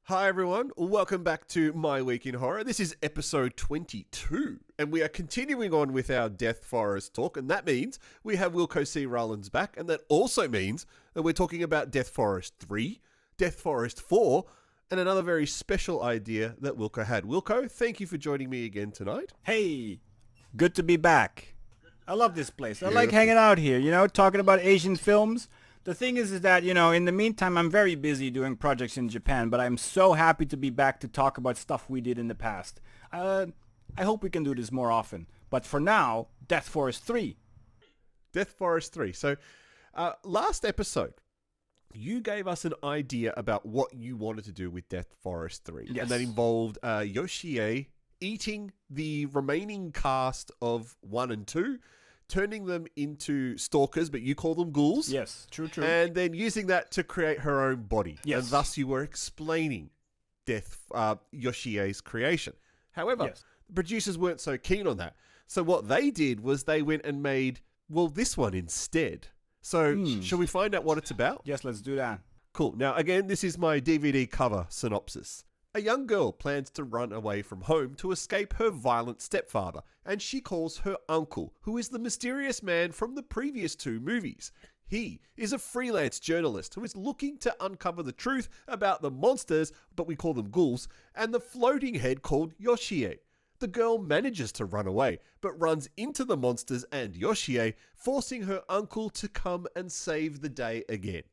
Hi everyone, welcome back to My Week in Horror. This is episode 22, and we are continuing on with our Death Forest talk, and that means we have Wilco C Rullens back, and that also means that we're talking about Death Forest 3, Death Forest 4, and another very special idea that Wilco had. Wilco, thank you for joining me again tonight. Hey, good to be back. I love this place. I like Beautiful. hanging out here, talking about Asian films. The thing is that, in the meantime, I'm very busy doing projects in Japan, but I'm so happy to be back to talk about stuff we did in the past. I hope we can do this more often. But for now, Death Forest 3. Death Forest 3. So, last episode, you gave us an idea about what you wanted to do with Death Forest 3. Yes. And that involved Yoshie eating the remaining cast of 1 and 2, turning them into stalkers, but you call them ghouls. Yes, true. And then using that to create her own body. Yes. And thus you were explaining Yoshie's creation. However, Yes. the producers weren't so keen on that. So what they did was they went and made, this one instead. So shall we find out what it's about? Yes, let's do that. Cool. Now, again, this is my DVD cover synopsis. A young girl plans to run away from home to escape her violent stepfather, and she calls her uncle, who is the mysterious man from the previous 2 movies. He is a freelance journalist who is looking to uncover the truth about the monsters, but we call them ghouls, and the floating head called Yoshie. The girl manages to run away, but runs into the monsters and Yoshie, forcing her uncle to come and save the day again.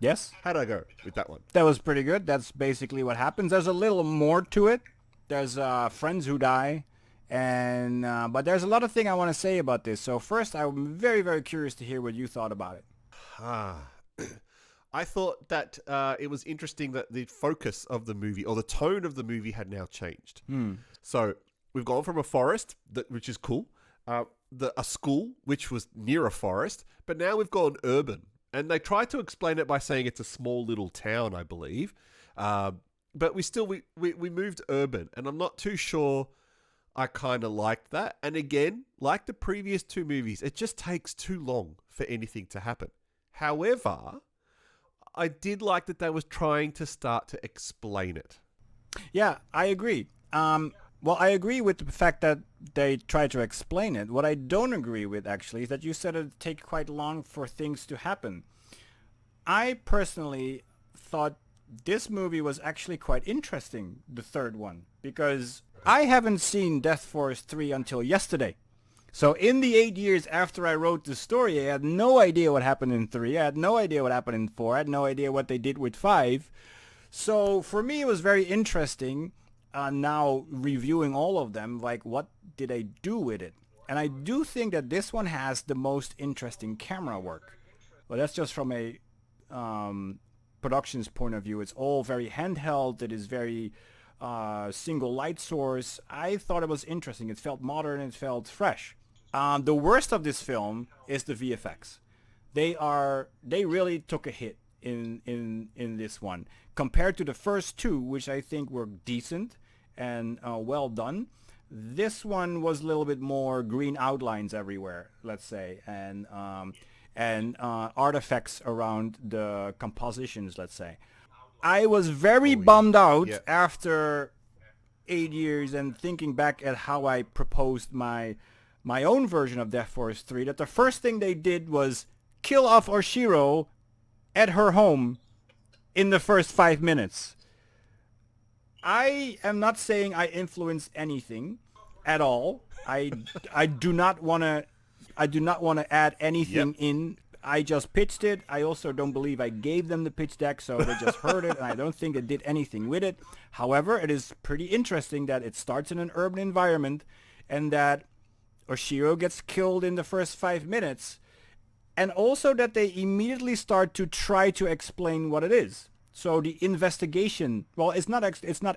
Yes? How'd I go with that one? That was pretty good. That's basically what happens. There's a little more to it. There's friends who die. And but there's a lot of things I want to say about this. So first, I'm very, very curious to hear what you thought about it. I thought that it was interesting that the focus of the movie, or the tone of the movie, had now changed. So we've gone from a forest, which is cool, a school, which was near a forest, but now we've gone urban. And they tried to explain it by saying it's a small little town, I believe. But we moved urban, and I'm not too sure I kind of liked that. And again, like the previous 2 movies, it just takes too long for anything to happen. However, I did like that they was trying to start to explain it. Yeah, I agree. Well, I agree with the fact that they try to explain it. What I don't agree with, actually, is that you said it'd take quite long for things to happen. I personally thought this movie was actually quite interesting, the third one, because I haven't seen Death Forest 3 until yesterday. So in the 8 years after I wrote the story, I had no idea what happened in 3. I had no idea what happened in 4. I had no idea what they did with 5. So for me, it was very interesting. Now reviewing all of them, like what did I do with it? And I do think that this one has the most interesting camera work. Well, that's just from a production's point of view. It's all very handheld. It is very single light source. I thought it was interesting. It felt modern. It felt fresh. The worst of this film is the VFX. They really took a hit in this one compared to the first 2, which I think were decent and well done. This one was a little bit more green outlines everywhere, let's say, and artifacts around the compositions, let's say. I was very bummed out after 8 years and thinking back at how I proposed my own version of Death Forest 3, that the first thing they did was kill off Oshiro at her home in the first 5 minutes. I am not saying I influenced anything at all. I do not want to add anything in. I just pitched it. I also don't believe I gave them the pitch deck, so they just heard it, and I don't think they did anything with it. However, it is pretty interesting that it starts in an urban environment and that Oshiro gets killed in the first 5 minutes, and also that they immediately start to try to explain what it is. So the investigation, well, it's not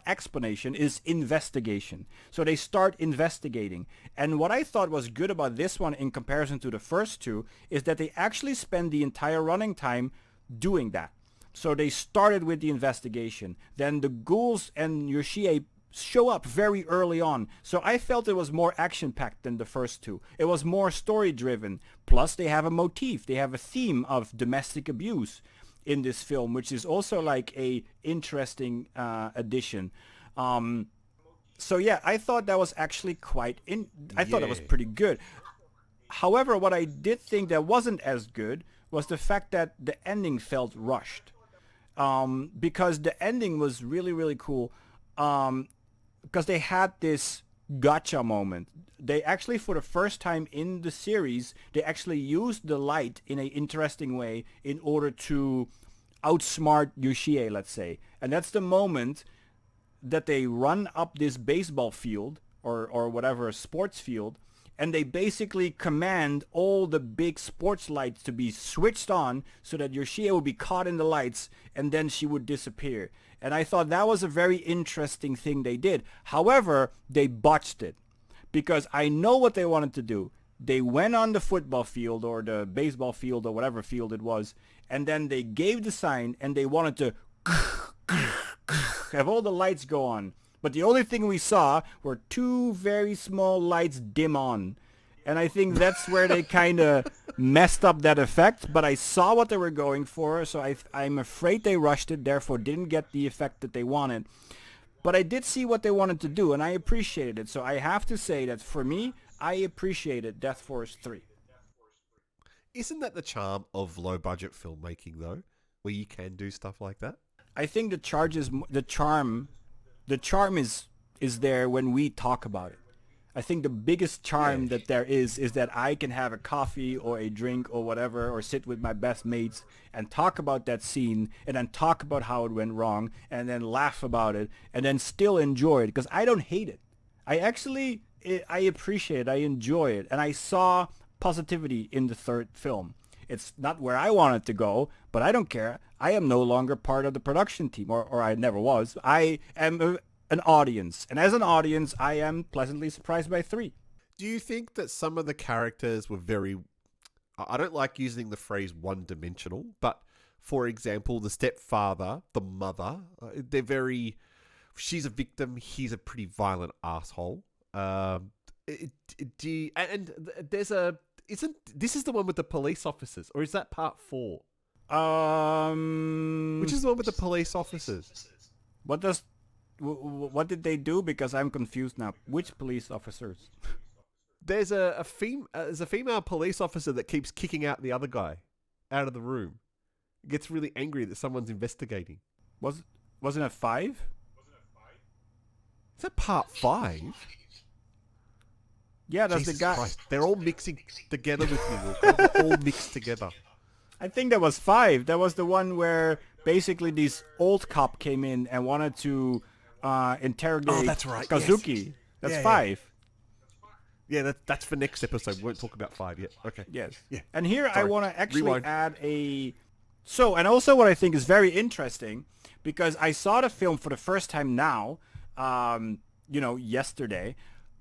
explanation, it's investigation. So they start investigating. And what I thought was good about this one in comparison to the first 2 is that they actually spend the entire running time doing that. So they started with the investigation. Then the ghouls and Yoshie show up very early on. So I felt it was more action-packed than the first 2. It was more story-driven. Plus they have a motif. They have a theme of domestic abuse. in this film, which is also like a interesting addition. So yeah, I thought that was actually I thought that was pretty good. However, what I did think that wasn't as good was the fact that the ending felt rushed. Because the ending was really, really cool. Because they had this gotcha moment. They actually, for the first time in the series, they actually used the light in an interesting way in order to outsmart Yoshie, let's say. And that's the moment that they run up this baseball field or whatever, sports field, and they basically command all the big sports lights to be switched on so that Yoshie would be caught in the lights and then she would disappear. And I thought that was a very interesting thing they did. However, they botched it because I know what they wanted to do. They went on the football field or the baseball field or whatever field it was, and then they gave the sign and they wanted to have all the lights go on. But the only thing we saw were two very small lights dim on. And I think that's where they kind of messed up that effect. But I saw what they were going for, so I'm afraid they rushed it, therefore didn't get the effect that they wanted. But I did see what they wanted to do, and I appreciated it. So I have to say that for me, I appreciated Death Force 3. Isn't that the charm of low-budget filmmaking, though, where you can do stuff like that? I think the charm is there when we talk about it. I think the biggest charm that there is that I can have a coffee or a drink or whatever, or sit with my best mates and talk about that scene and then talk about how it went wrong and then laugh about it and then still enjoy it, because I don't hate it. I appreciate it. I enjoy it. And I saw positivity in the third film. It's not where I want it to go, but I don't care. I am no longer part of the production team, or I never was. I am an audience. And as an audience, I am pleasantly surprised by 3. Do you think that some of the characters were very... I don't like using the phrase one-dimensional, but for example, the stepfather, the mother, they're very... She's a victim. He's a pretty violent asshole. And there's a... Isn't this is the one with the police officers, or is that part 4? Which is the one with the police officers? What did they do? Because I'm confused now. Which police officers? There's a female police officer that keeps kicking out the other guy out of the room. Gets really angry that someone's investigating. Wasn't it 5? Is that part 5? Yeah, that's Jesus the guy. Christ. They're all mixing together with me, Wilco. They're all mixed together. I think that was 5. That was the one where basically this old cop came in and wanted to interrogate that's right. Kazuki. Yes. That's 5. Yeah, that's for next episode. We won't talk about 5 yet. Okay. Yes. Yeah. And here I want to actually Rewind. add So, and also what I think is very interesting, because I saw the film for the first time now, yesterday.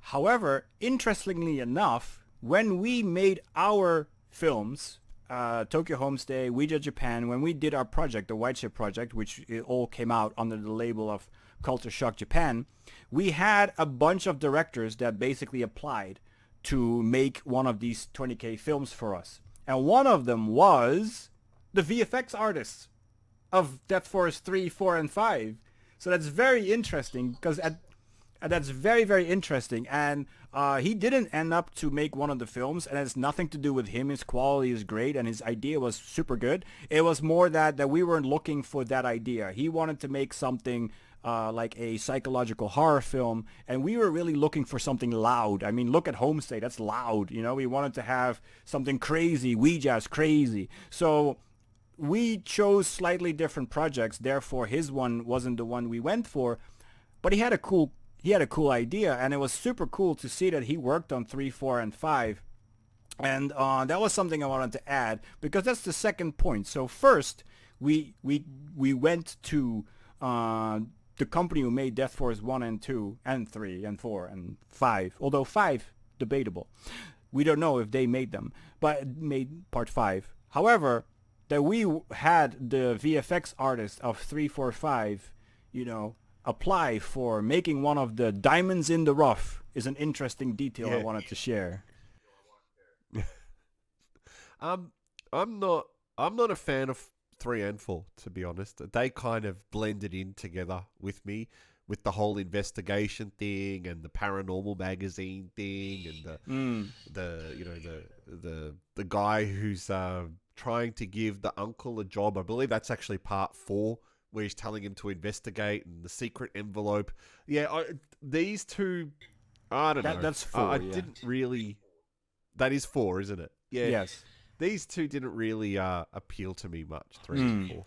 However, interestingly enough, when we made our films, Tokyo Homestay, Ouija Japan, when we did our project, the White Ship Project, which it all came out under the label of Culture Shock Japan, we had a bunch of directors that basically applied to make one of these 20K films for us. And one of them was the VFX artists of Death Force 3, 4, and 5. So that's very interesting, because that's very, very interesting. And he didn't end up to make one of the films, and it has nothing to do with him. His quality is great, and his idea was super good. It was more that we weren't looking for that idea. He wanted to make something like a psychological horror film, and we were really looking for something loud. I mean, look at Homestay. That's loud. We wanted to have something crazy. Ouija's crazy. So we chose slightly different projects. Therefore, his one wasn't the one we went for, but he had a cool idea, and it was super cool to see that he worked on 3, 4, and 5. And that was something I wanted to add, because that's the second point. So first, we went to the company who made Death Force 1 and 2 and 3 and 4 and 5. Although 5, debatable. We don't know if they made them, but made part 5. However, that we had the VFX artist of 3, 4, 5, apply for making one of the diamonds in the rough is an interesting detail I wanted to share. I'm not a fan of 3 and 4, to be honest. They kind of blended in together with me, with the whole investigation thing and the paranormal magazine thing and the guy who's trying to give the uncle a job. I believe that's actually part 4, where he's telling him to investigate, and the secret envelope. Yeah, these two, I don't know. That's 4. I didn't really. That is 4, isn't it? Yeah. Yes. These two didn't really appeal to me much. 3 and 4.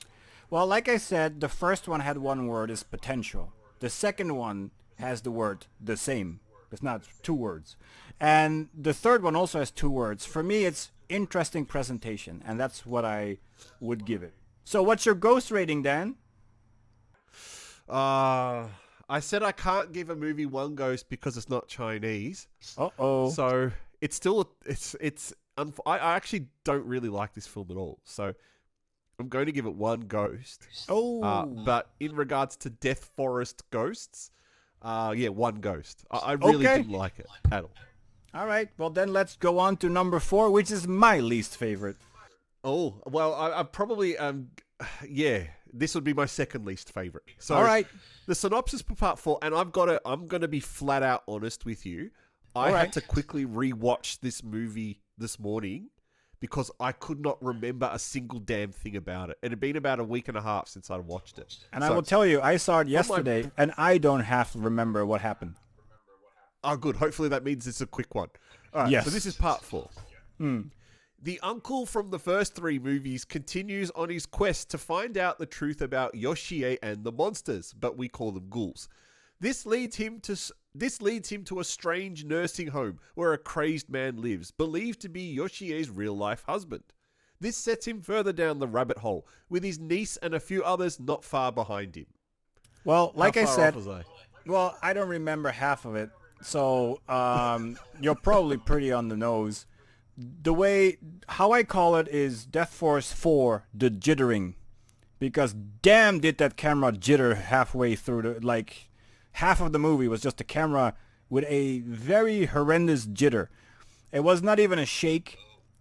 Well, like I said, the first one had one word, is potential. The second one has the word the same. It's not 2 words. And the third one also has 2 words. For me, it's interesting presentation, and that's what I would give it. So what's your ghost rating, Dan? I said I can't give a movie 1 ghost because it's not Chinese. Uh-oh. So it's still, I actually don't really like this film at all. So I'm going to give it 1 ghost. Oh. But in regards to Death Forest ghosts, 1 ghost. I really didn't like it at all. All right. Well, then let's go on to number 4, which is my least favorite. Oh, well, I probably, this would be my second least favorite. So all right. The synopsis for part 4, and I'm going to be flat out honest with you. I had to quickly rewatch this movie this morning because I could not remember a single damn thing about it. It had been about a week and a half since I watched it. And I will tell you, I saw it yesterday, and I don't have to remember what happened. Oh, good. Hopefully that means it's a quick one. All right, yes. So this is part 4. The uncle from the first 3 movies continues on his quest to find out the truth about Yoshie and the monsters, but we call them ghouls. This leads him to a strange nursing home where a crazed man lives, believed to be Yoshie's real-life husband. This sets him further down the rabbit hole, with his niece and a few others not far behind him. Well, like I said, was I? Well, I don't remember half of it, so you're probably pretty on the nose. How I call it is Death Force 4, the jittering, because damn did that camera jitter halfway through half of the movie was just a camera with a very horrendous jitter. It was not even a shake.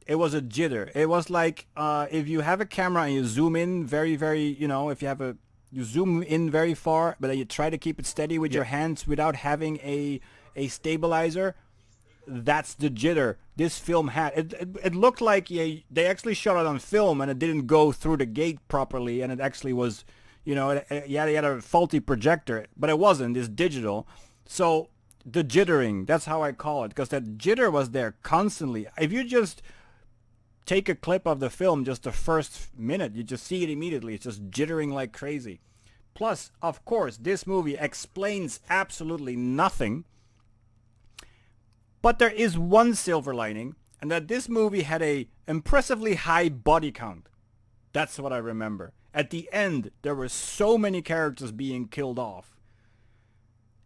It was a jitter. It was like if you have a camera and you zoom in very, very, you zoom in very far, but then you try to keep it steady with your hands without having a stabilizer. That's the jitter this film had. It looked like they actually shot it on film and it didn't go through the gate properly, and it actually was, they had a faulty projector, but it wasn't. It's digital. So the jittering, that's how I call it, because that jitter was there constantly. If you just take a clip of the film, just the first minute, you just see it immediately. It's just jittering like crazy. Plus, of course, this movie explains absolutely nothing. But there is one silver lining, and that this movie had a impressively high body count. That's what I remember. At the end, there were so many characters being killed off.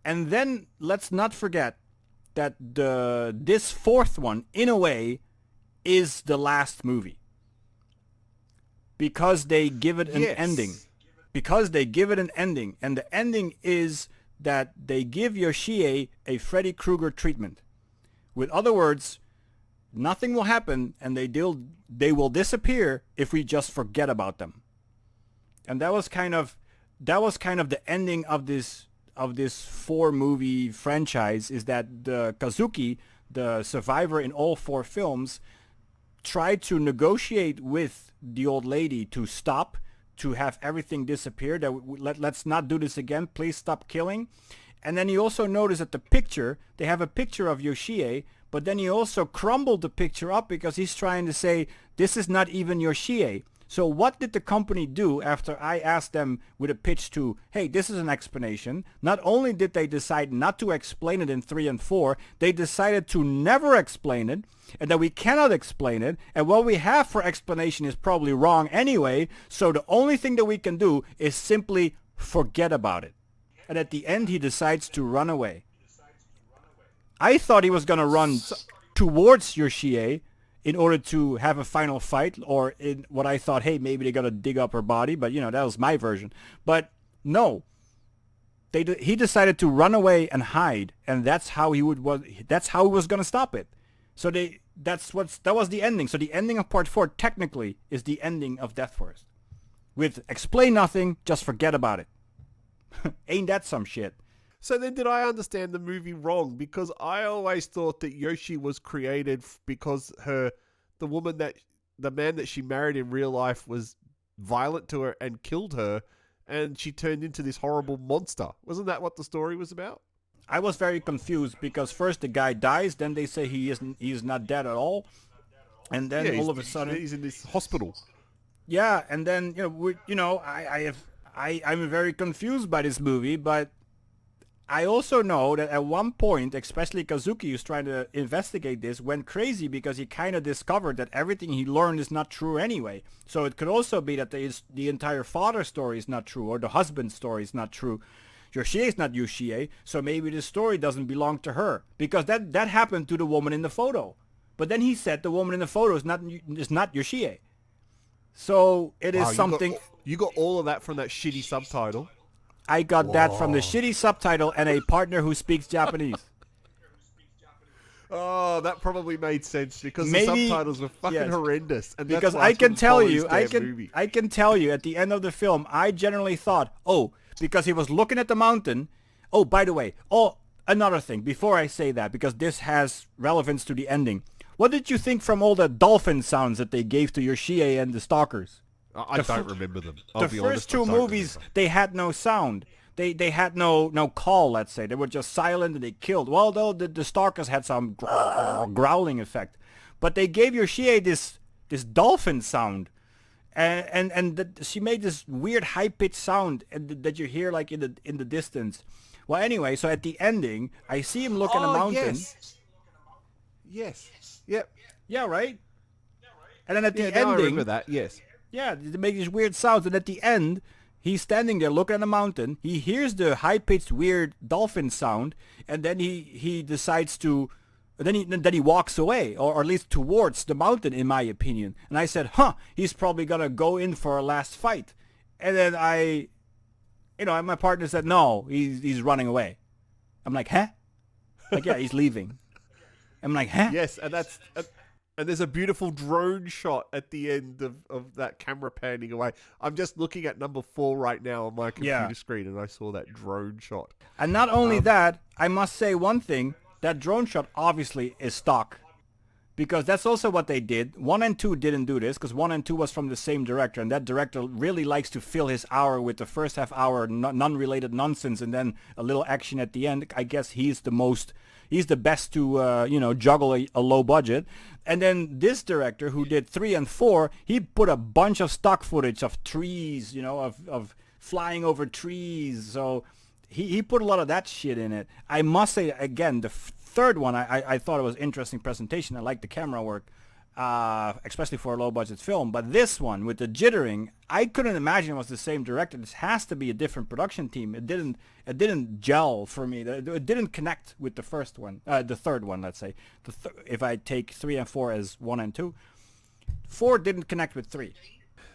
And then, let's not forget that this 4th one, in a way, is the last movie. Because they give it an ending. Because they give it an ending. And the ending is that they give Yoshie a Freddy Krueger treatment. With other words, nothing will happen, and they will disappear if we just forget about them. And that was kind of the ending of this 4-movie franchise, is that the Kazuki, the survivor in all 4 films, tried to negotiate with the old lady to stop, to have everything disappear. That let's not do this again. Please stop killing. And then he also noticed that they have a picture of Yoshie, but then he also crumbled the picture up because he's trying to say, this is not even Yoshie. So what did the company do after I asked them with a pitch to, hey, this is an explanation? Not only did they decide not to explain it in 3 and 4, they decided to never explain it, and that we cannot explain it, and what we have for explanation is probably wrong anyway, so the only thing that we can do is simply forget about it. And at the end, he decides to run away. I thought he was going to run towards Yoshie in order to have a final fight, or in what I thought, hey, maybe they got to dig up her body, but, that was my version. But no, he decided to run away and hide, and that's how he was going to stop it. So that was the ending. So the ending of part 4 technically is the ending of Death Force. with explain nothing, just forget about it. Ain't that some shit? So then did I understand the movie wrong? Because I always thought that Yoshi was created because the man that she married in real life was violent to her and killed her, and she turned into this horrible monster. Wasn't that what the story was about? I was very confused because first the guy dies, then they say he's not dead at all, and then all of a sudden he's in this hospital. Yeah, and then I'm very confused by this movie, but I also know that at one point, especially Kazuki, who's trying to investigate this, went crazy because he kind of discovered that everything he learned is not true anyway. So it could also be that the entire father story is not true, or the husband story is not true. Yoshie is not Yoshie, so maybe the story doesn't belong to her, because that happened to the woman in the photo. But then he said the woman in the photo is not Yoshie. So it is something. You got all of that from that shitty subtitle. I got that from the shitty subtitle and a partner who speaks Japanese. Oh, that probably made sense because the subtitles were fucking horrendous. And because I can tell you at the end of the film, I generally thought, because he was looking at the mountain. Oh, by the way, another thing before I say that, because this has relevance to the ending. What did you think from all the dolphin sounds that they gave to Yoshie and the stalkers? I don't remember them. The first two movies, they had no sound. They had no call, let's say. They were just silent and they killed. Well, though, the stalkers had some growling effect. But they gave Yoshie this dolphin sound. And she made this weird high-pitched sound that you hear like in the distance. Well, anyway, so at the ending, I see him look at a mountain. Yes. Yep. Yeah, right? And then at the ending... I remember that, yes. Yeah, they make these weird sounds, and at the end, he's standing there looking at the mountain. He hears the high-pitched weird dolphin sound, and then he decides to... Then he walks away, or at least towards the mountain, in my opinion. And I said, he's probably going to go in for a last fight. And then my partner said, no, he's running away. I'm like, huh? Like, yeah, he's leaving. I'm like, huh? Yes, and that's... And there's a beautiful drone shot at the end of that camera panning away. I'm just looking at number 4 right now on my computer screen, and I saw that drone shot. And not only that, I must say one thing. That drone shot obviously is stock. Because that's also what they did. 1 and 2 didn't do this, because 1 and 2 was from the same director, and that director really likes to fill his hour with the first half hour non-related nonsense, and then a little action at the end. I guess he's the best to juggle a low budget. And then this director who did 3 and 4, he put a bunch of stock footage of trees, of flying over trees. So he put a lot of that shit in it. I must say, again, the third one, I thought it was interesting presentation. I liked the camera work, especially for a low budget film. But this one with the jittering, I couldn't imagine it was the same director. This has to be a different production team. It didn't gel for me. It didn't connect with the first one, the third one, let's say. If I take 3 and 4 as 1 and 2, 4 didn't connect with 3.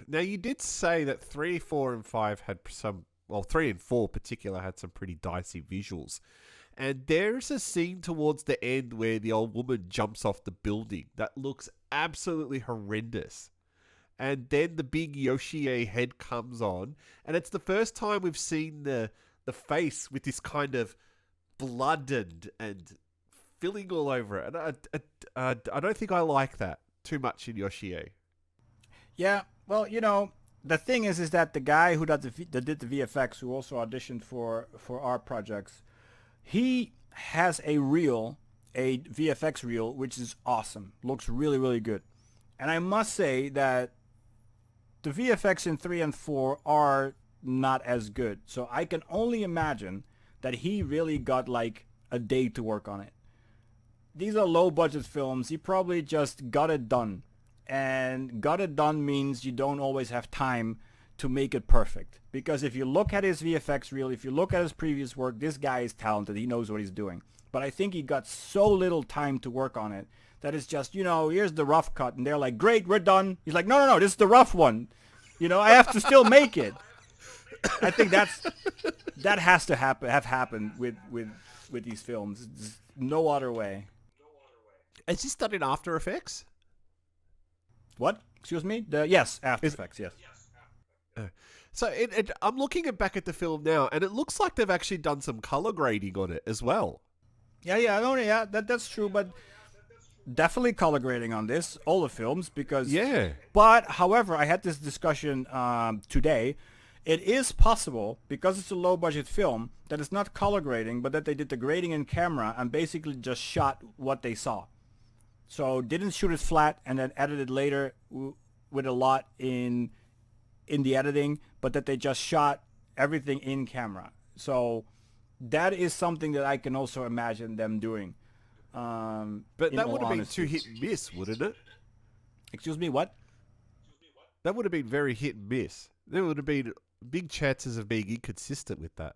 Now you did say that 3, 4, and 5 had some. Well, 3 and 4 in particular had some pretty dicey visuals. And there's a scene towards the end where the old woman jumps off the building that looks absolutely horrendous. And then the big Yoshie head comes on, and it's the first time we've seen the face with this kind of blood and filling all over it. And I don't think I like that too much in Yoshie. Yeah, well, the thing is that the guy who did the VFX, who also auditioned for our projects, he has a VFX reel, which is awesome. Looks really, really good. And I must say that the VFX in 3 and 4 are not as good. So I can only imagine that he really got like a day to work on it. These are low budget films. He probably just got it done. And got it done means you don't always have time to make it perfect. Because if you look at his VFX reel, if you look at his previous work, this guy is talented. He knows what he's doing. But I think he got so little time to work on it that it's just, here's the rough cut. And they're like, great, we're done. He's like, no, this is the rough one. I have to still make it. I think that has to have happened with these films. There's no other way. Is this done in After Effects? What? Excuse me? Yes, After Effects, yes. So I'm looking back at the film now, and it looks like they've actually done some color grading on it as well. That's true, but definitely color grading on this, all the films, because... Yeah. But, however, I had this discussion today. It is possible, because it's a low-budget film, that it's not color grading, but that they did the grading in camera and basically just shot what they saw. So, didn't shoot it flat and then edited later with a lot in the editing, but that they just shot everything in camera. So, that is something that I can also imagine them doing. But that would have been too hit and miss, wouldn't it? Excuse me, what? That would have been very hit and miss. There would have been big chances of being inconsistent with that.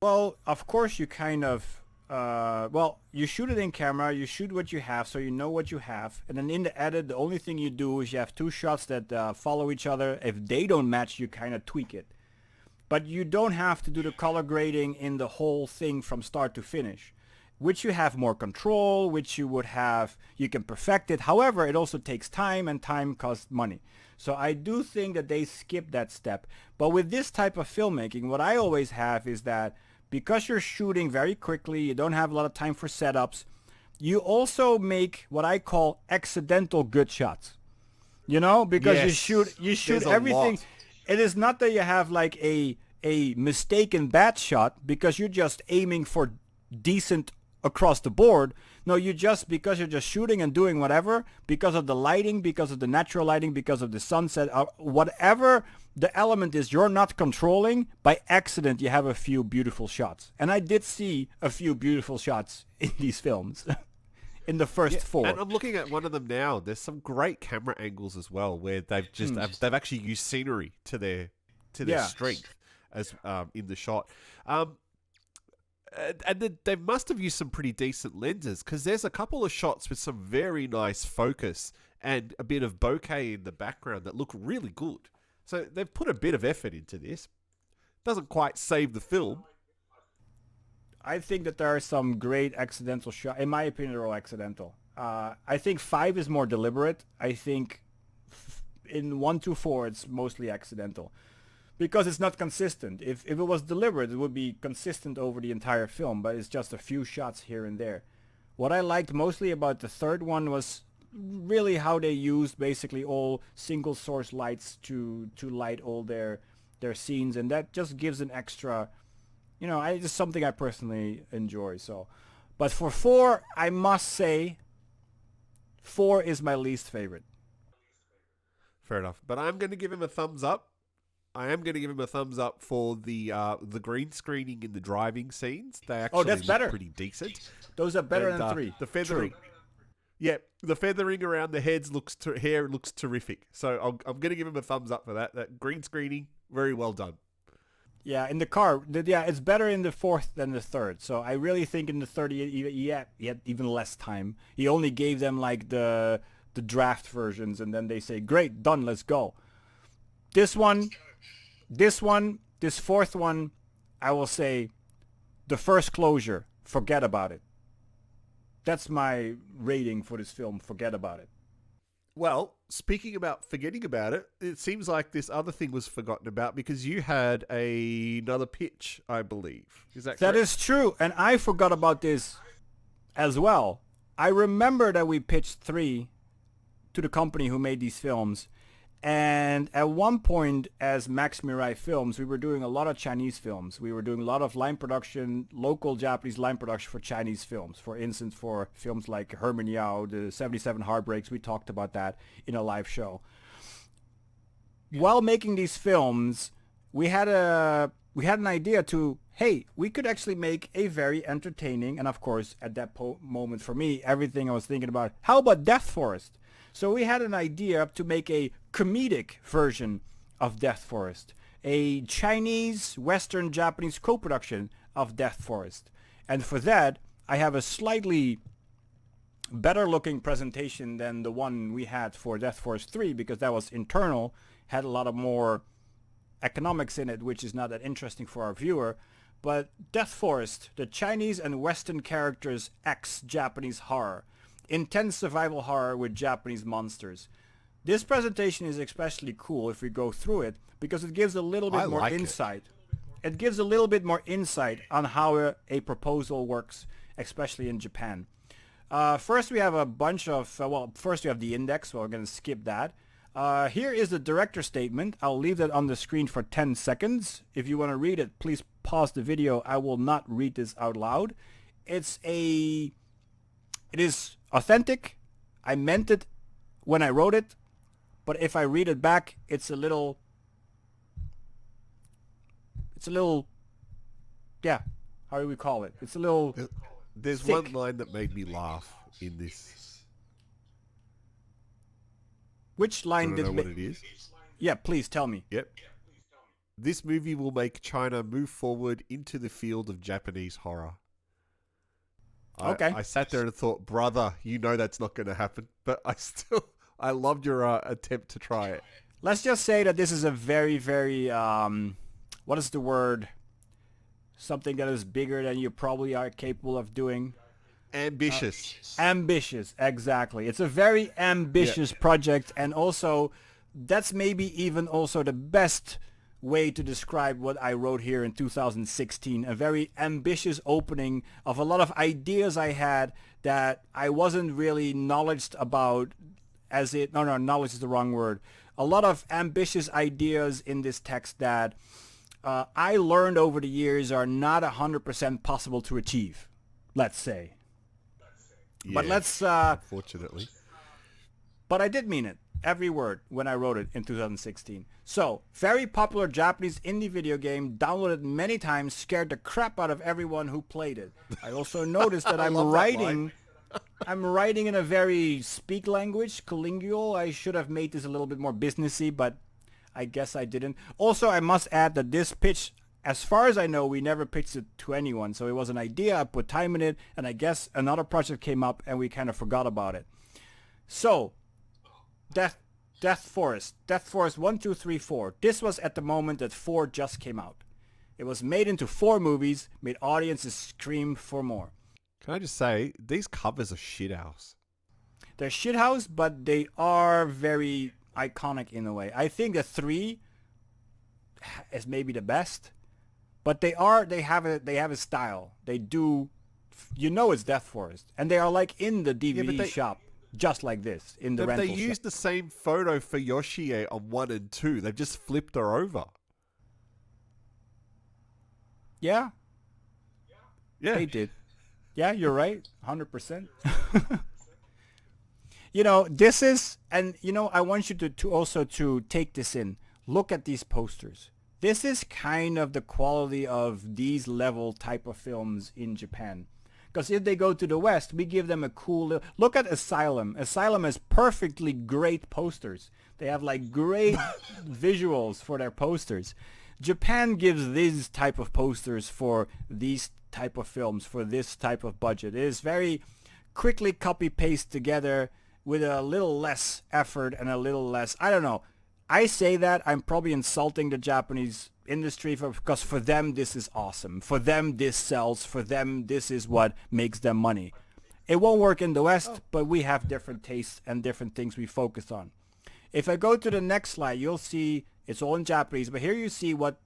Well, of course you kind of... you shoot it in camera, you shoot what you have, so you know what you have. And then in the edit, the only thing you do is you have two shots that follow each other. If they don't match, you kind of tweak it. But you don't have to do the color grading in the whole thing from start to finish. Which you have more control, which you can perfect it. However, it also takes time, and time costs money. So I do think that they skip that step. But with this type of filmmaking, what I always have is that because you're shooting very quickly, you don't have a lot of time for setups, you also make what I call accidental good shots. You know, because you shoot everything. It is not that you have like a mistaken bad shot because you're just aiming for decent across the board. No, because you're just shooting and doing whatever, because of the lighting, because of the natural lighting, because of the sunset, whatever the element is you're not controlling, by accident you have a few beautiful shots. And I did see a few beautiful shots in these films. In the first four. And I'm looking at one of them now. There's some great camera angles as well, where they've just they've actually used scenery to their strength as in the shot. And they must have used some pretty decent lenses, because there's a couple of shots with some very nice focus and a bit of bokeh in the background that look really good. So they've put a bit of effort into this. Doesn't quite save the film. I think that there are some great accidental shots. In my opinion, they're all accidental. I think 5 is more deliberate. I think in 1 to 4, it's mostly accidental. Because it's not consistent. If it was deliberate, it would be consistent over the entire film, but it's just a few shots here and there. What I liked mostly about the third one was really how they used basically all single source lights to light all their scenes, and that just gives an extra, it's something I personally enjoy. So, but for 4, I must say 4 is my least favorite. Fair enough, but I'm going to give him a thumbs up. I am going to give him a thumbs up for the green screening in the driving scenes. They actually that's better. Look pretty decent. Those are better than 3. The feathering, the feathering around the hair looks terrific. So I'm going to give him a thumbs up for that. That green screening, very well done. Yeah, in the car, it's better in the 4th than the 3rd. So I really think in the 3rd he had even less time. He only gave them like the draft versions, and then they say, "Great, done, let's go." This 4th one, I will say, the first closure, forget about it. That's my rating for this film, forget about it. Well, speaking about forgetting about it, it seems like this other thing was forgotten about because you had another pitch, I believe. Is that correct? That is true, and I forgot about this as well. I remember that we pitched 3 to the company who made these films. And at one point, as Max Mirai Films, we were doing a lot of Chinese films. We were doing a lot of line production, local Japanese line production for Chinese films. For instance, for films like Herman Yao, the 77 Heartbreaks, we talked about that in a live show. While making these films, we had an idea to, hey, we could actually make a very entertaining, and of course, at that moment for me, everything I was thinking about, how about Death Forest? So we had an idea to make a comedic version of Death Forest, a Chinese, Western, Japanese co-production of Death Forest. And for that, I have a slightly better looking presentation than the one we had for Death Forest 3, because that was internal, had a lot of more economics in it, which is not that interesting for our viewer. But Death Forest, the Chinese and Western characters X Japanese horror. Intense survival horror with Japanese monsters. This presentation is especially cool if we go through it because it gives a little bit more insight. It gives a little bit more insight on how a proposal works, especially in Japan. First, we have a bunch of, first we have the index, so we're going to skip that. Here is the director statement. I'll leave that on the screen for 10 seconds. If you want to read it, please pause the video. I will not read this out loud. It is authentic. I meant it when I wrote it, but if I read it back, it's a little, yeah, how do we call it? It's a little There's thick. one line that made me laugh in this. Which line Do you know what it is? Yeah, please tell me. Yep. This movie will make China move forward into the field of Japanese horror. Okay. I sat there and thought, brother, you know that's not going to happen. But I loved your attempt to try it. Let's just say that this is a very, very, what is the word? Something that is bigger than you probably are capable of doing. Ambitious. Ambitious, exactly. It's a very ambitious project, and also that's maybe even also the best way to describe what I wrote here in 2016. A very ambitious opening of a lot of ideas I had that I wasn't really knowledged about knowledge is the wrong word. A lot of ambitious ideas in this text that I learned over the years are not 100% possible to achieve, let's say. Yeah, But let's... unfortunately. But I did mean it. Every word when I wrote it in 2016. So, very popular Japanese indie video game, downloaded many times, scared the crap out of everyone who played it. I also noticed that I'm writing in a very speak language, collingual. I should have made this a little bit more businessy, but I guess I didn't. Also, I must add that this pitch, as far as I know, we never pitched it to anyone. So it was an idea, I put time in it, and I guess another project came up and we kind of forgot about it. So, Death Forest 1, 2, 3, 4. This was at the moment that 4 just came out. It was made into 4 movies, made audiences scream for more. Can I just say, these covers are shithouse. They're shithouse, but they are very iconic in a way. I think the 3 is maybe the best, but they have a style. They do, it's Death Forest, and they are like in the DVD shop. Just like this, in the rental shop. They used the same photo for Yoshie on 1 and 2. They've just flipped her over. Yeah? Yeah. They did. Yeah, you're right. 100%. This is... And, I want you to also to take this in. Look at these posters. This is kind of the quality of these level type of films in Japan. Because if they go to the West, we give them a cool... Look at Asylum. Asylum has perfectly great posters. They have like great visuals for their posters. Japan gives these type of posters for these type of films, for this type of budget. It is very quickly copy-paste together with a little less effort and a little less... I don't know. I say that, I'm probably insulting the Japanese industry because for them this is awesome. For them this sells. For them this is what makes them money. It won't work in the West, but we have different tastes and different things we focus on. If I go to the next slide, you'll see it's all in Japanese, but here you see what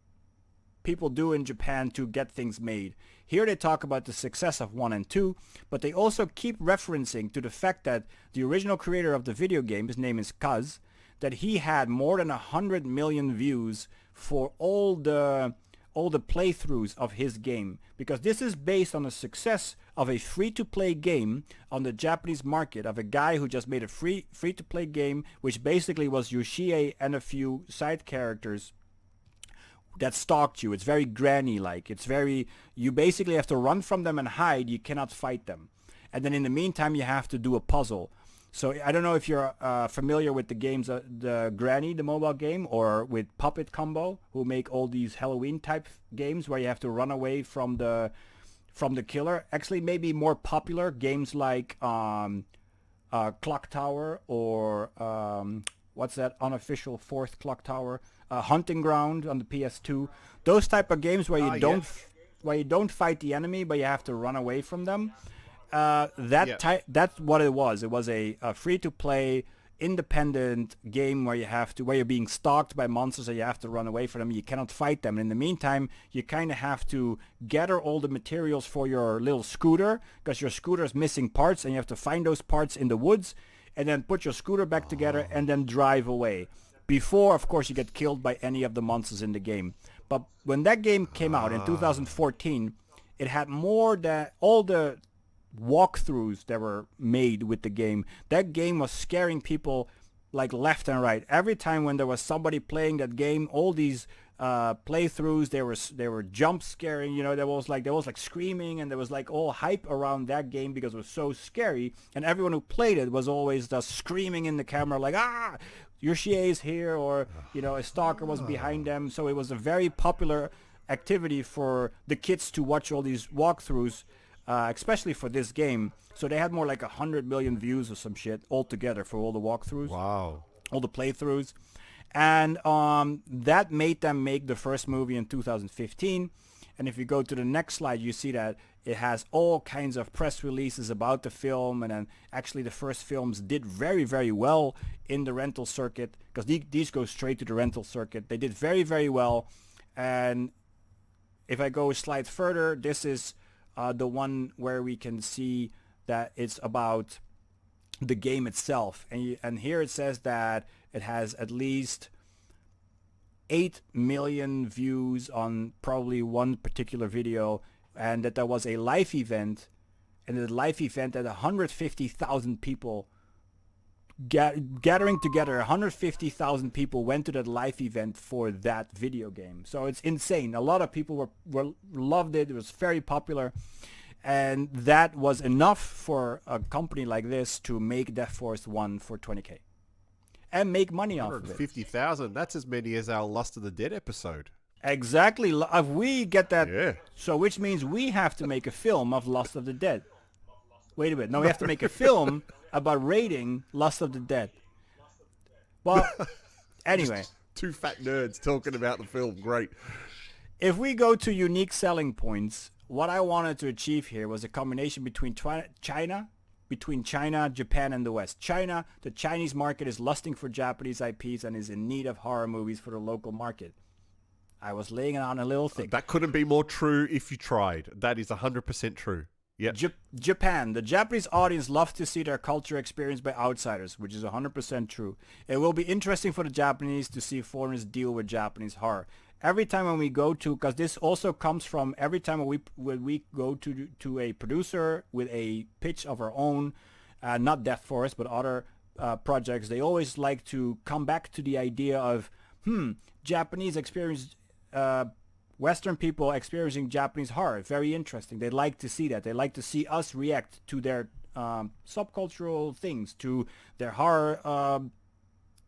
people do in Japan to get things made. Here they talk about the success of 1 and 2, but they also keep referencing to the fact that the original creator of the video game, his name is Kaz, that he had more than 100 million views for all the playthroughs of his game, because this is based on the success of a free-to-play game on the Japanese market, of a guy who just made a free-to-play game, which basically was Yoshie and a few side characters that stalked you. It's very granny-like. It's very... You basically have to run from them and hide. You cannot fight them. And then in the meantime, you have to do a puzzle. So I don't know if you're familiar with the games, the Granny, the mobile game, or with Puppet Combo, who make all these Halloween type games where you have to run away from the killer. Actually, maybe more popular games like Clock Tower, or what's that unofficial 4th Clock Tower, Hunting Ground on the PS2. Those type of games where you don't fight the enemy, but you have to run away from them. That's what it was. It was a free-to-play independent game where you're being stalked by monsters and you have to run away from them. You cannot fight them. And in the meantime, you kind of have to gather all the materials for your little scooter, because your scooter is missing parts, and you have to find those parts in the woods and then put your scooter back together and then drive away. Before, of course, you get killed by any of the monsters in the game. But when that game came out in 2014, it had more than all the walkthroughs that were made with the game. That game was scaring people like left and right. Every time when there was somebody playing that game, all these playthroughs, they were jump scaring. You know, there was like screaming, and there was like all hype around that game because it was so scary. And everyone who played it was always just screaming in the camera like, "Ah, Yoshie is here," or you know, a stalker was behind them. So it was a very popular activity for the kids to watch all these walkthroughs. Especially for this game. So they had more like 100 million views or some shit altogether for all the walkthroughs. Wow. All the playthroughs. And that made them make the first movie in 2015. And if you go to the next slide, you see that it has all kinds of press releases about the film. And then actually the first films did very, very well in the rental circuit, because these go straight to the rental circuit. They did very, very well. And if I go a slide further, this is the one where we can see that it's about the game itself. And here it says that it has at least 8 million views on probably one particular video, and that there was a live event, and the live event had 150,000 people gathering together. 150,000 people went to that live event for that video game. So it's insane. A lot of people were loved it. It was very popular, and that was enough for a company like this to make Death Force 1 for $20K and make money off of it. 150,000. That's as many as our Lust of the Dead episode. Exactly. If we get that, yeah. So which means we have to make a film of Lust of the Dead. Wait a minute. No, we have to make a film about raiding Lust of the Dead. Well, anyway. Just two fat nerds talking about the film. Great. If we go to unique selling points, what I wanted to achieve here was a combination between China, Japan, and the West. China, the Chinese market is lusting for Japanese IPs and is in need of horror movies for the local market. I was laying it on a little thick. That couldn't be more true if you tried. That is 100% true. Yep. Japan. The Japanese audience loves to see their culture experienced by outsiders, which is 100% true. It will be interesting for the Japanese to see foreigners deal with Japanese horror. Every time when we go to, because this also comes from every time when we go to a producer with a pitch of our own, not Death Force, but other projects, they always like to come back to the idea of, Japanese experience, Western people experiencing Japanese horror. Very interesting. They like to see that. They like to see us react to their subcultural things, to their horror,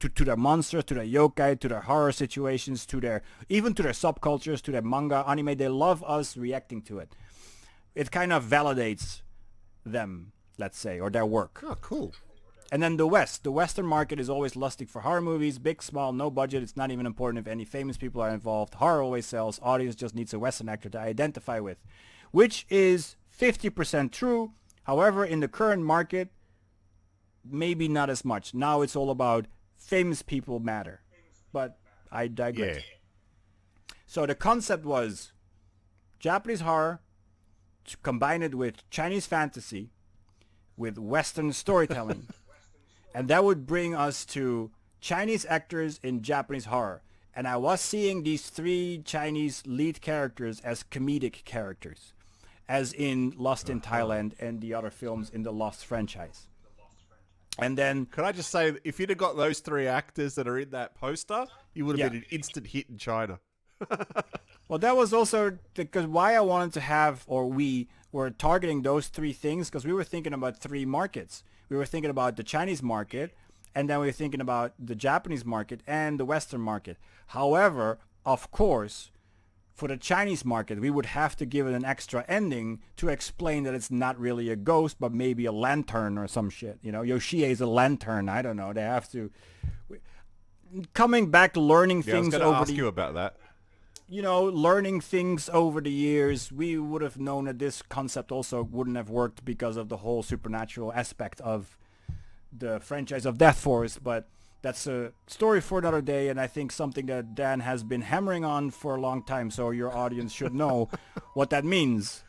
to their monsters, to their yokai, to their horror situations, even to their subcultures, to their manga, anime. They love us reacting to it. It kind of validates them, let's say, or their work. Oh, cool. And then the Western market is always lusting for horror movies, big, small, no budget. It's not even important if any famous people are involved. Horror always sells. Audience just needs a Western actor to identify with, which is 50% true. However, in the current market, maybe not as much. Now it's all about famous people matter. But I digress. Yeah. So the concept was Japanese horror, to combine it with Chinese fantasy, with Western storytelling. And that would bring us to Chinese actors in Japanese horror. And I was seeing these 3 Chinese lead characters as comedic characters, as in Lost in Thailand and the other films in the Lost franchise. And then... Could I just say, if you'd have got those 3 actors that are in that poster, you would have been an instant hit in China. Well, that was also because why I wanted to have, or we were targeting those 3 things, because we were thinking about 3 markets. We were thinking about the Chinese market, and then we were thinking about the Japanese market and the Western market. However, of course, for the Chinese market, we would have to give it an extra ending to explain that it's not really a ghost, but maybe a lantern or some shit. You know, Yoshie is a lantern. I don't know. They have to... Coming back, learning things over I was going to ask you about that. You know, learning things over the years, we would have known that this concept also wouldn't have worked because of the whole supernatural aspect of the franchise of Death Force, but that's a story for another day, and I think something that Dan has been hammering on for a long time, so your audience should know what that means.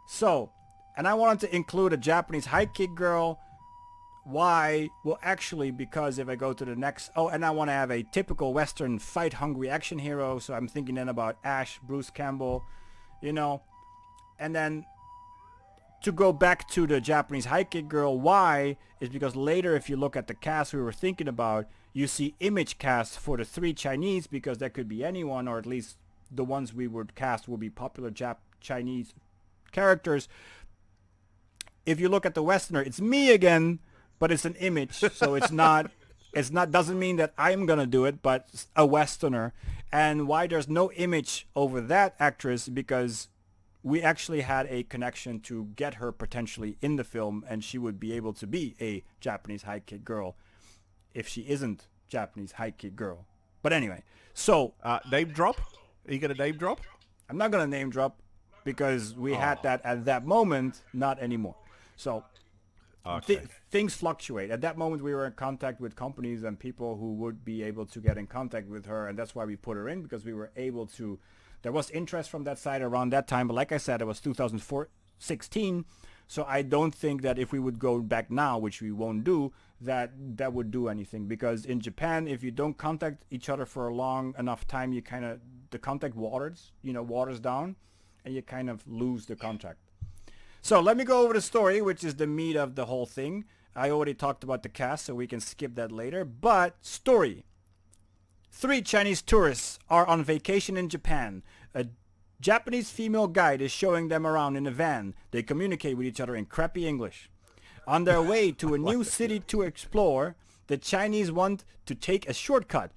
So, and I wanted to include a Japanese high kick girl. Why? Well, actually, because if I go to the next... Oh, and I want to have a typical Western fight-hungry action hero, so I'm thinking then about Ash, Bruce Campbell, you know. And then to go back to the Japanese high kick girl, why? Is because later, if you look at the cast we were thinking about, you see image casts for the 3 Chinese, because that could be anyone, or at least the ones we would cast will be popular Chinese characters. If you look at the Westerner, it's me again, but it's an image, so doesn't mean that I'm gonna do it, but a Westerner. And why there's no image over that actress, because we actually had a connection to get her potentially in the film, and she would be able to be a Japanese high kick girl if she isn't Japanese high kick girl. But anyway, so... name drop? Are you going to name drop? I'm not going to name drop because we had that at that moment, not anymore. So things fluctuate. At that moment, we were in contact with companies and people who would be able to get in contact with her, and that's why we put her in, because we were able to... There was interest from that side around that time, but like I said, it was 2016, so I don't think that if we would go back now, which we won't do, that would do anything. Because in Japan, if you don't contact each other for a long enough time, you kind of... The contact waters down, and you kind of lose the contact. So let me go over the story, which is the meat of the whole thing. I already talked about the cast, so we can skip that later. But story. 3 Chinese tourists are on vacation in Japan. A Japanese female guide is showing them around in a van. They communicate with each other in crappy English. On their way to a new city to explore, the Chinese want to take a shortcut.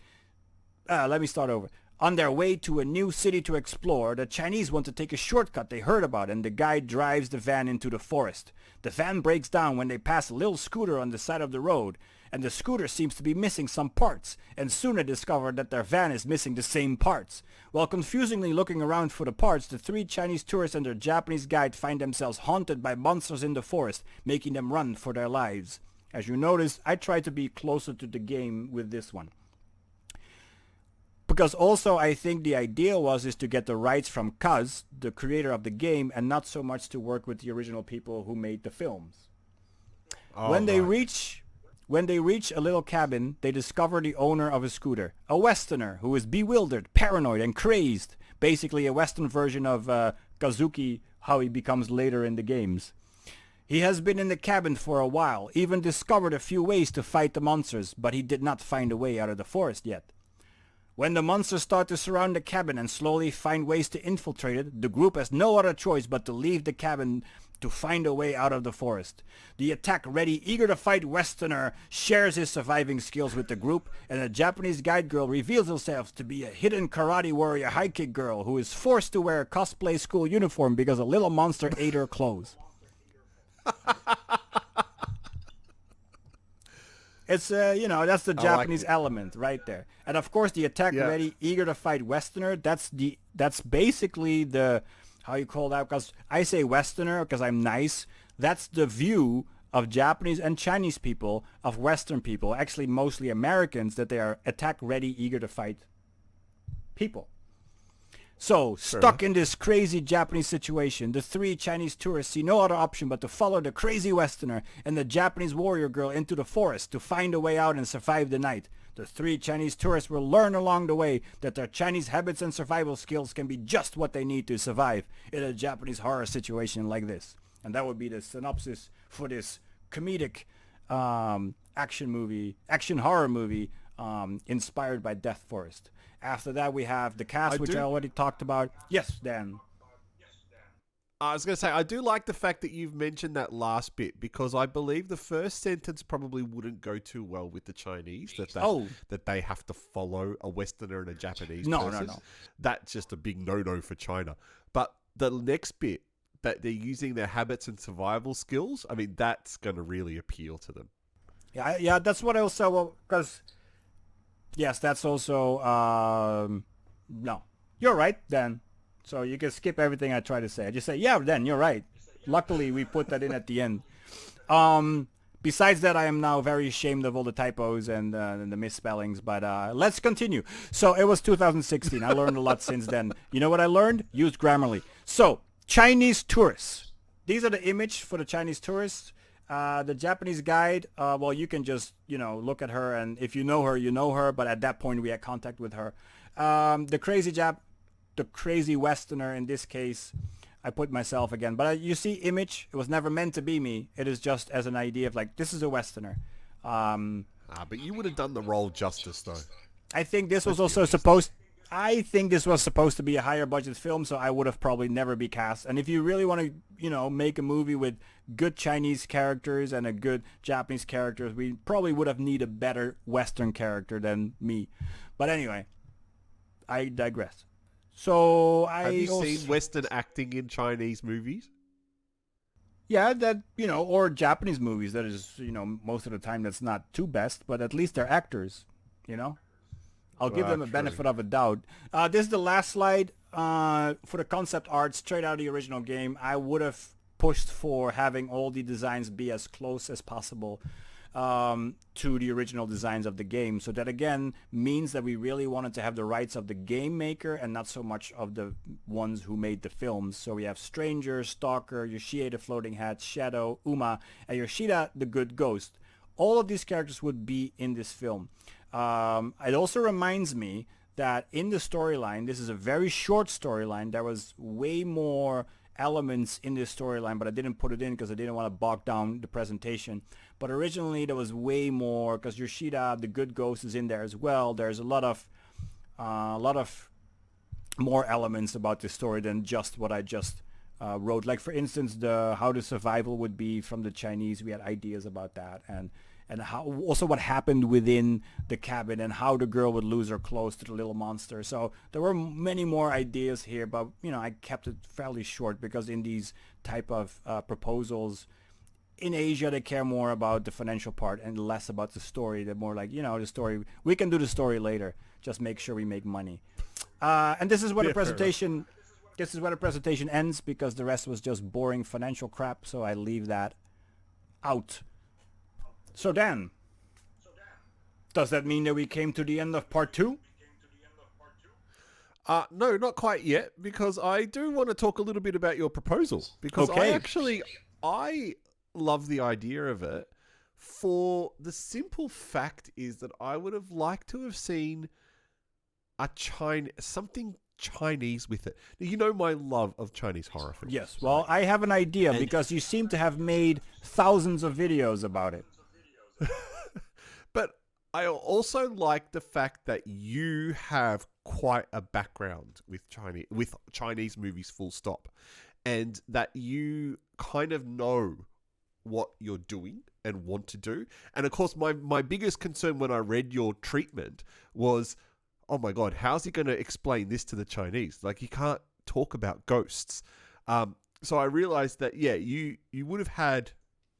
Let me start over. On their way to a new city to explore, the Chinese want to take a shortcut they heard about, and the guide drives the van into the forest. The van breaks down when they pass a little scooter on the side of the road, and the scooter seems to be missing some parts, and soon they discover that their van is missing the same parts. While confusingly looking around for the parts, the 3 Chinese tourists and their Japanese guide find themselves haunted by monsters in the forest, making them run for their lives. As you notice, I try to be closer to the game with this one. Because also I think the idea is to get the rights from Kaz, the creator of the game, and not so much to work with the original people who made the films. When they reach a little cabin, they discover the owner of a scooter, a Westerner who is bewildered, paranoid, and crazed. Basically a Western version of Kazuki, how he becomes later in the games. He has been in the cabin for a while, even discovered a few ways to fight the monsters, but he did not find a way out of the forest yet. When the monsters start to surround the cabin and slowly find ways to infiltrate it, the group has no other choice but to leave the cabin to find a way out of the forest. The attack-ready, eager-to-fight Westerner shares his surviving skills with the group, and a Japanese guide girl reveals herself to be a hidden karate warrior high kick girl who is forced to wear a cosplay school uniform because a little monster ate her clothes. It's, that's the Japanese element right there. And of course, the attack-ready, eager-to-fight Westerner, that's basically the, how you call that? Because I say Westerner because I'm nice. That's the view of Japanese and Chinese people, of Western people, actually mostly Americans, that they are attack-ready, eager-to-fight people. So, stuck in this crazy Japanese situation, the 3 Chinese tourists see no other option but to follow the crazy Westerner and the Japanese warrior girl into the forest to find a way out and survive the night. The 3 Chinese tourists will learn along the way that their Chinese habits and survival skills can be just what they need to survive in a Japanese horror situation like this. And that would be the synopsis for this comedic action horror movie inspired by Death Forest. After that, we have the cast, which I already talked about. Yes, Dan. I was going to say, I do like the fact that you've mentioned that last bit, because I believe the first sentence probably wouldn't go too well with the Chinese, that they have to follow a Westerner and a Japanese person. No. That's just a big no-no for China. But the next bit, that they're using their habits and survival skills, I mean, that's going to really appeal to them. Yeah, that's what I also, because... Yes, that's also, no. You're right, Dan. So you can skip everything I try to say. I just say, yeah, Dan, you're right. Luckily, we put that in at the end. Besides that, I am now very ashamed of all the typos and the misspellings, but let's continue. So it was 2016. I learned a lot since then. You know what I learned? Used Grammarly. So, Chinese tourists. These are the image for the Chinese tourists. The Japanese guide, well, you can just, look at her, and if you know her, you know her, but at that point we had contact with her. The crazy Westerner in this case, I put myself again. But you see image, it was never meant to be me. It is just as an idea of like, this is a Westerner. But you would have done the role justice, though. I think this was also supposed to be a higher budget film, so I would have probably never be cast. And if you really want to, make a movie with good Chinese characters and a good Japanese characters, we probably would have need a better Western character than me. But anyway, I digress. So have you seen Western acting in Chinese movies? Yeah, that, or Japanese movies. That is, most of the time that's not too best, but at least they're actors, I'll give them a benefit of a doubt. This is the last slide for the concept art, straight out of the original game. I would have pushed for having all the designs be as close as possible to the original designs of the game. So that again means that we really wanted to have the rights of the game maker and not so much of the ones who made the films. So we have Stranger, Stalker, Yoshie the Floating Hat, Shadow, Uma, and Yoshida the Good Ghost. All of these characters would be in this film. It also reminds me that in the storyline, this is a very short storyline. There was way more elements in this storyline, but I didn't put it in because I didn't want to bog down the presentation. But originally there was way more because Yoshida, the Good Ghost, is in there as well. There's a lot of more elements about this story than just what I just wrote. Like for instance, how the survival would be from the Chinese. We had ideas about that, and how also what happened within the cabin and how the girl would lose her clothes to the little monster. So there were many more ideas here, but I kept it fairly short because in these type of proposals in Asia, they care more about the financial part and less about the story. They're more like, the story, we can do the story later, just make sure we make money. And this is where the presentation ends because the rest was just boring financial crap, so I leave that out. So Dan, does that mean that we came to the end of part 2? No, not quite yet, because I do want to talk a little bit about your proposal. Because I love the idea of it for the simple fact is that I would have liked to have seen something Chinese with it. Now, you know my love of Chinese horror films. Yes, well, I have an idea because you seem to have made thousands of videos about it. But I also like the fact that you have quite a background with Chinese movies, full stop, and that you kind of know what you're doing and want to do. And of course, my biggest concern when I read your treatment was, oh my God, how's he going to explain this to the Chinese? Like, he can't talk about ghosts. So I realized that, you would have had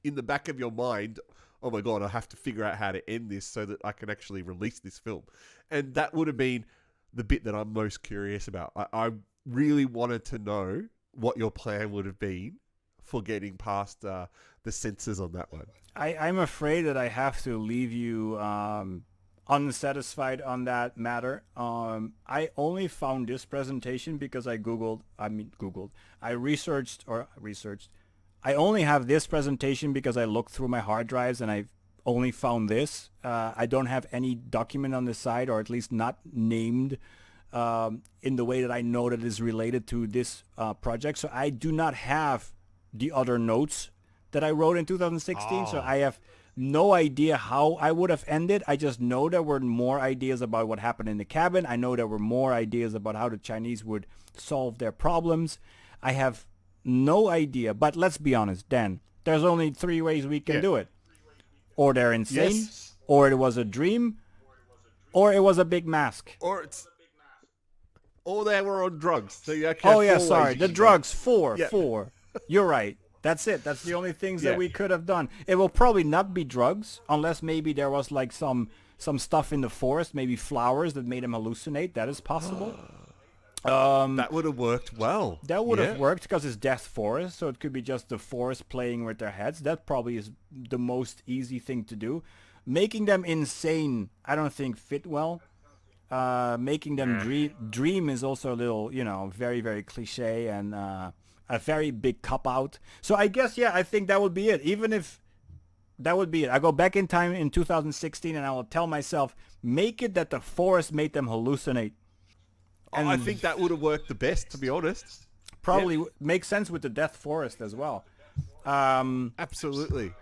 in the back of your mind, oh my God, I have to figure out how to end this so that I can actually release this film. And that would have been the bit that I'm most curious about. I really wanted to know what your plan would have been for getting past the censors on that one. I'm afraid that I have to leave you unsatisfied on that matter. I only found this presentation because I researched. I only have this presentation because I looked through my hard drives and I only found this. I don't have any document on the side, or at least not named in the way that I know that is related to this project. So I do not have the other notes that I wrote in 2016. So I have no idea how I would have ended. I just know there were more ideas about what happened in the cabin. I know there were more ideas about how the Chinese would solve their problems. I have no idea, but let's be honest, Dan, there's only 3 ways we can do it. Or they're insane, or it was a dream, or it was a big mask. Or they were on drugs. So you sorry, the drugs, 4. You're right. That's it. That's the only things that we could have done. It will probably not be drugs, unless maybe there was like some stuff in the forest, maybe flowers that made him hallucinate. That is possible. That would have worked well. That would have worked because it's Death Forest, so it could be just the forest playing with their heads. That probably is the most easy thing to do. Making them insane, I don't think fit well. Making them dream is also a little, very, very cliche and a very big cop-out. So I guess, I think that would be it. Even if that would be it. I go back in time in 2016 and I will tell myself, make it that the forest made them hallucinate. And I think that would have worked the best, to be honest. Probably makes sense with the Death Forest as well. Absolutely.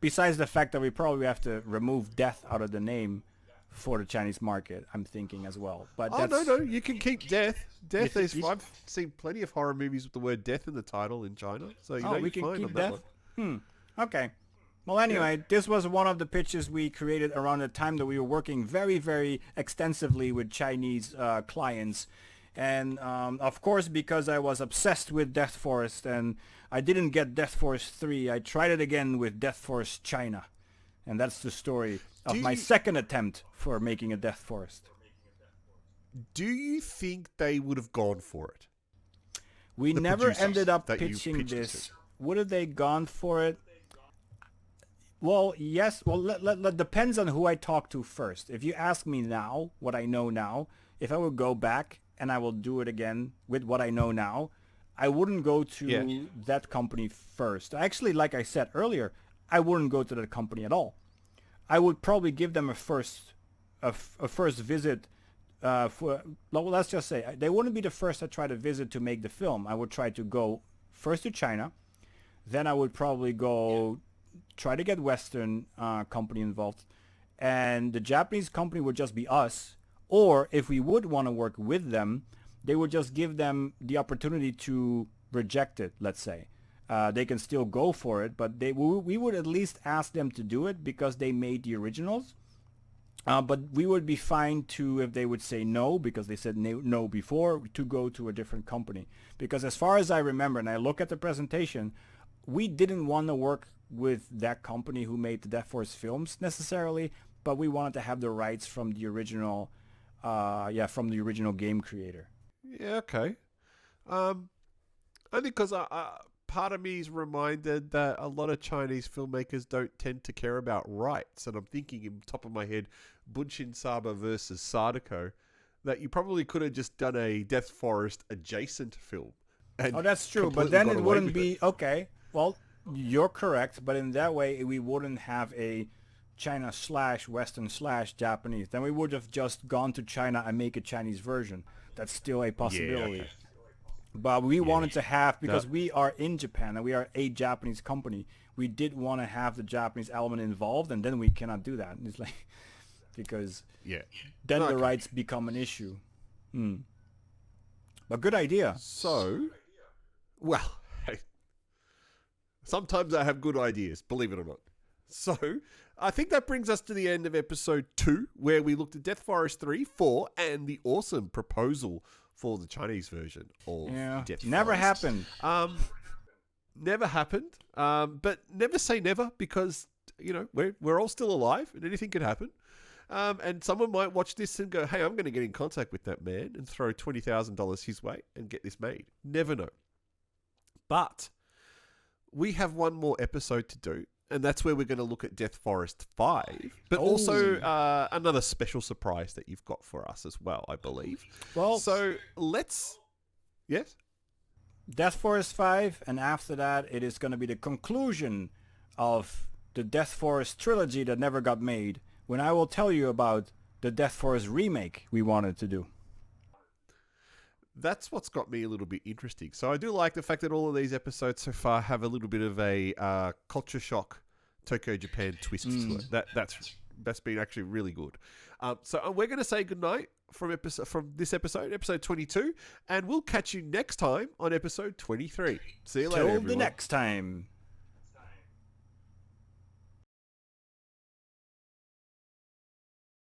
Besides the fact that we probably have to remove death out of the name for the Chinese market, I'm thinking as well. But no, you can keep death. Death is. I've seen plenty of horror movies with the word death in the title in China, so we can keep death. Okay. Well, anyway, this was one of the pitches we created around the time that we were working very, very extensively with Chinese clients. And of course, because I was obsessed with Death Forest and I didn't get Death Forest 3, I tried it again with Death Forest China. And that's the story of my second attempt for making a Death Forest. Do you think they would have gone for it? We never ended up pitching this. Would have they gone for it? Well, yes. Well, depends on who I talk to first. If you ask me now, what I know now, if I would go back and I will do it again with what I know now, I wouldn't go to that company first. Actually, like I said earlier, I wouldn't go to that company at all. I would probably give them a first visit. Let's just say they wouldn't be the first I try to visit to make the film. I would try to go first to China, then I would probably go try to get Western company involved, and the Japanese company would just be us. Or if we would want to work with them, they would just give them the opportunity to reject it. Let's say. They can still go for it, but we would at least ask them to do it because they made the originals. But we would be fine too if they would say no because they said no before, to go to a different company. Because as far as I remember, and I look at the presentation, we didn't want to work with that company who made the Death Force films necessarily, but we wanted to have the rights from the original, from the original game creator. Yeah, okay. Only because part of me is reminded that a lot of Chinese filmmakers don't tend to care about rights. And I'm thinking in the top of my head, Bunshin Saba versus Sadako, that you probably could have just done a Death Forest adjacent film. Oh, that's true. But then it wouldn't be... Okay, well, you're correct. But in that way, we wouldn't have a China/Western/Japanese. Then we would have just gone to China and make a Chinese version. That's still a possibility. Yeah, okay. But we wanted to have, because we are in Japan and we are a Japanese company, we did want to have the Japanese element involved, and then we cannot do that. It's like, because then the rights become an issue. But good idea. So, well, hey, sometimes I have good ideas, believe it or not. So, I think that brings us to the end of episode 2, where we looked at Death Forest 3, 4, and the awesome proposal for the Chinese version of Death never Forest. happened. Never happened. But never say never, because we're all still alive and anything could happen. And someone might watch this and go, "Hey, I'm going to get in contact with that man and throw $20,000 his way and get this made." Never know. But we have one more episode to do. And that's where we're going to look at Death Forest 5, but also another special surprise that you've got for us as well, I believe. Well, so let's... Yes? Death Forest 5, and after that, it is going to be the conclusion of the Death Forest trilogy that never got made, when I will tell you about the Death Forest remake we wanted to do. That's what's got me a little bit interesting. So I do like the fact that all of these episodes so far have a little bit of a culture shock Tokyo Japan twist to it. That's been actually really good. So we're going to say goodnight from this episode 22, and we'll catch you next time on episode 23. See you later, everyone. Till the next time.